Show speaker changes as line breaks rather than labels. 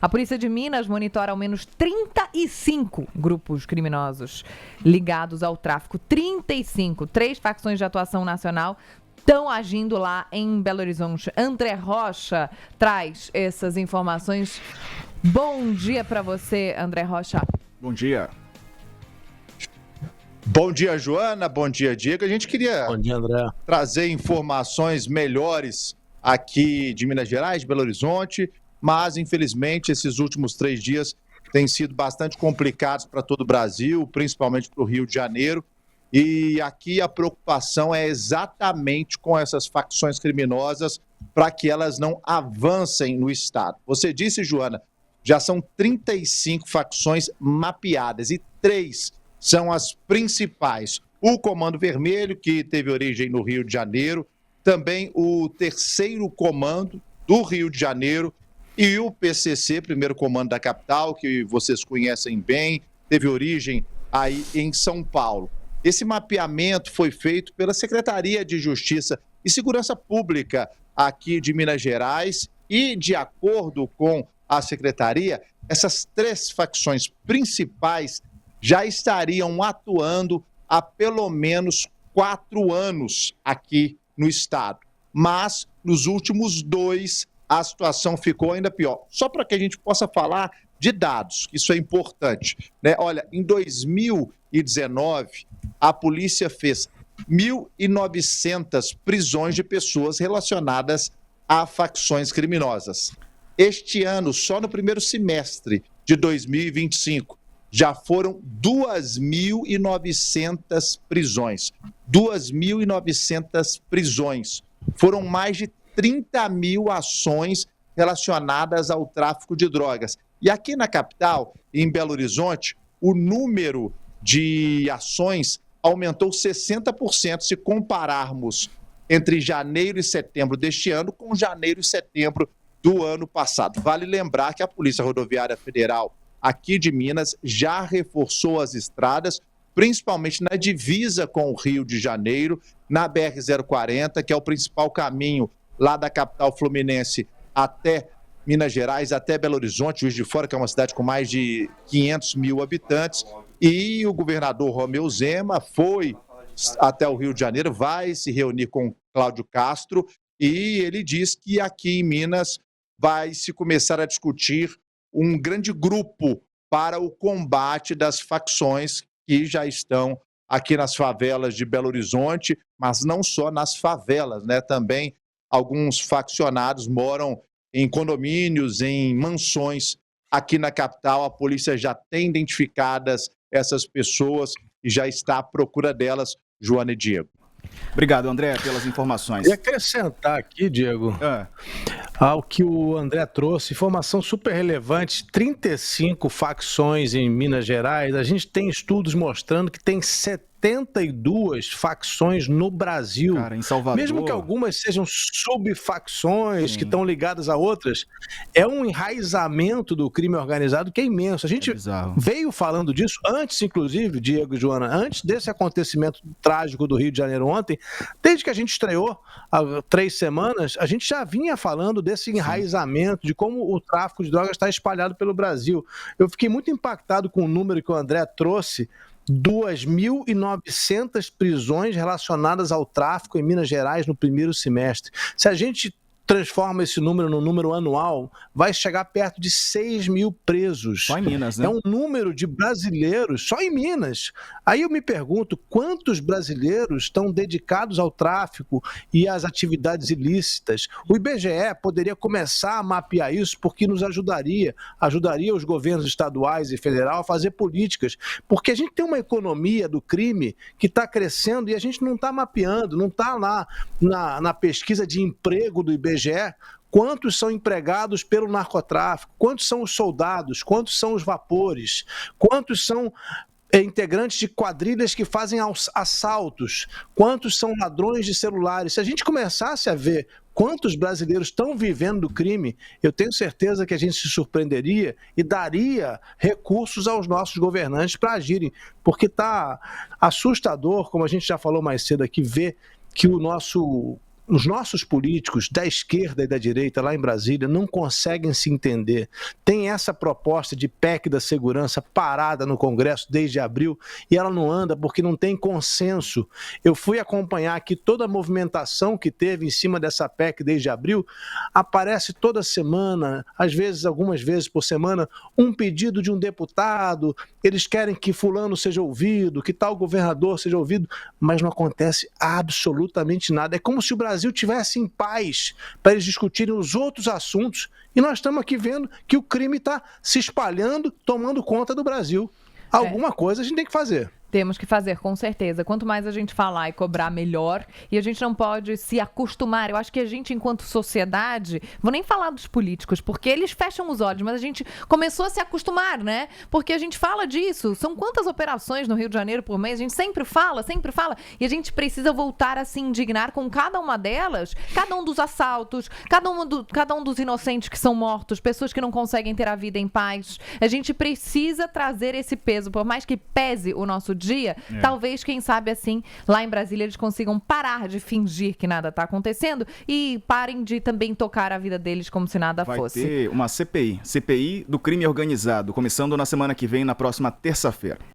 A polícia de Minas monitora ao menos 35 grupos criminosos ligados ao tráfico. 35, 3 facções de atuação nacional estão agindo lá em Belo Horizonte. André Rocha traz essas informações. Bom dia para você, André Rocha.
Bom dia. Bom dia, Joana. Bom dia, Diego. A gente queria trazer informações melhores aqui de Minas Gerais, de Belo Horizonte, mas, infelizmente, esses últimos 3 dias têm sido bastante complicados para todo o Brasil, principalmente para o Rio de Janeiro. E aqui a preocupação é exatamente com essas facções criminosas para que elas não avancem no Estado. Você disse, Joana, já são 35 facções mapeadas e 3 são as principais. O Comando Vermelho, que teve origem no Rio de Janeiro, também o Terceiro Comando do Rio de Janeiro e o PCC, Primeiro Comando da Capital, que vocês conhecem bem, teve origem aí em São Paulo. Esse mapeamento foi feito pela Secretaria de Justiça e Segurança Pública aqui de Minas Gerais e, de acordo com a Secretaria, essas 3 facções principais já estariam atuando há pelo menos 4 anos aqui no Estado. Mas, nos últimos 2, a situação ficou ainda pior. Só para que a gente possa falar de dados, que isso é importante, né? Olha, em 2019, a polícia fez 1.900 prisões de pessoas relacionadas a facções criminosas. Este ano, só no primeiro semestre de 2025, já foram 2.900 prisões. 2.900 prisões. Foram mais de 30 mil ações relacionadas ao tráfico de drogas. E aqui na capital, em Belo Horizonte, o número de ações aumentou 60% se compararmos entre janeiro e setembro deste ano com janeiro e setembro do ano passado. Vale lembrar que a Polícia Rodoviária Federal aqui de Minas já reforçou as estradas, principalmente na divisa com o Rio de Janeiro, na BR-040, que é o principal caminho lá da capital fluminense até Minas Gerais, até Belo Horizonte, Juiz de Fora, que é uma cidade com mais de 500 mil habitantes. E o governador Romeu Zema foi até o Rio de Janeiro, vai se reunir com Cláudio Castro, e ele diz que aqui em Minas vai se começar a discutir um grande grupo para o combate das facções que já estão aqui nas favelas de Belo Horizonte, mas não só nas favelas, né? Também alguns faccionados moram em condomínios, em mansões aqui na capital. A polícia já tem identificadas essas pessoas e já está à procura delas, Joana e Diego.
Obrigado, André, pelas informações.
E acrescentar aqui, Diego, ao que o André trouxe, informação super relevante, 35 facções em Minas Gerais. A gente tem estudos mostrando que tem 72 facções no Brasil.
Cara, em Salvador.
Mesmo que algumas sejam subfacções que estão ligadas a outras, é um enraizamento do crime organizado que é imenso. A gente veio falando disso antes, inclusive, Diego e Joana, antes desse acontecimento trágico do Rio de Janeiro ontem, desde que a gente estreou há 3 semanas, a gente já vinha falando desse enraizamento, de como o tráfico de drogas está espalhado pelo Brasil. Eu fiquei muito impactado com o número que o André trouxe, 2.900 prisões relacionadas ao tráfico em Minas Gerais no primeiro semestre. Se a gente transforma esse número no número anual, vai chegar perto de 6 mil presos.
Só em Minas, né?
É um número de brasileiros, só em Minas. Aí eu me pergunto, quantos brasileiros estão dedicados ao tráfico e às atividades ilícitas? O IBGE poderia começar a mapear isso, porque nos ajudaria os governos estaduais e federal a fazer políticas, porque a gente tem uma economia do crime que está crescendo e a gente não está mapeando, não está lá na pesquisa de emprego do IBGE, quantos são empregados pelo narcotráfico, quantos são os soldados, quantos são os vapores, quantos são integrantes de quadrilhas que fazem assaltos, quantos são ladrões de celulares. Se a gente começasse a ver quantos brasileiros estão vivendo do crime, eu tenho certeza que a gente se surpreenderia e daria recursos aos nossos governantes para agirem, porque está assustador, como a gente já falou mais cedo aqui, ver que o nosso os nossos políticos da esquerda e da direita lá em Brasília não conseguem se entender. Tem essa proposta de PEC da segurança parada no Congresso desde abril e ela não anda porque não tem consenso. Eu fui acompanhar aqui toda a movimentação que teve em cima dessa PEC desde abril. Aparece toda semana, às vezes, algumas vezes por semana, um pedido de um deputado. Eles querem que fulano seja ouvido, que tal governador seja ouvido, mas não acontece absolutamente nada. É como se o Brasil tivesse em paz para eles discutirem os outros assuntos e nós estamos aqui vendo que o crime está se espalhando, tomando conta do Brasil. Alguma coisa a gente tem que fazer.
Temos que fazer, com certeza. Quanto mais a gente falar e cobrar, melhor. E a gente não pode se acostumar. Eu acho que a gente, enquanto sociedade, vou nem falar dos políticos, porque eles fecham os olhos, mas a gente começou a se acostumar, né? Porque a gente fala disso. São quantas operações no Rio de Janeiro por mês? A gente sempre fala. E a gente precisa voltar a se indignar com cada uma delas, cada um dos assaltos, cada um dos inocentes que são mortos, pessoas que não conseguem ter a vida em paz. A gente precisa trazer esse peso, por mais que pese o nosso dia, talvez, quem sabe assim, lá em Brasília eles consigam parar de fingir que nada está acontecendo e parem de também tocar a vida deles como se nada fosse.
Vai ter uma CPI do crime organizado, começando na semana que vem, na próxima terça-feira.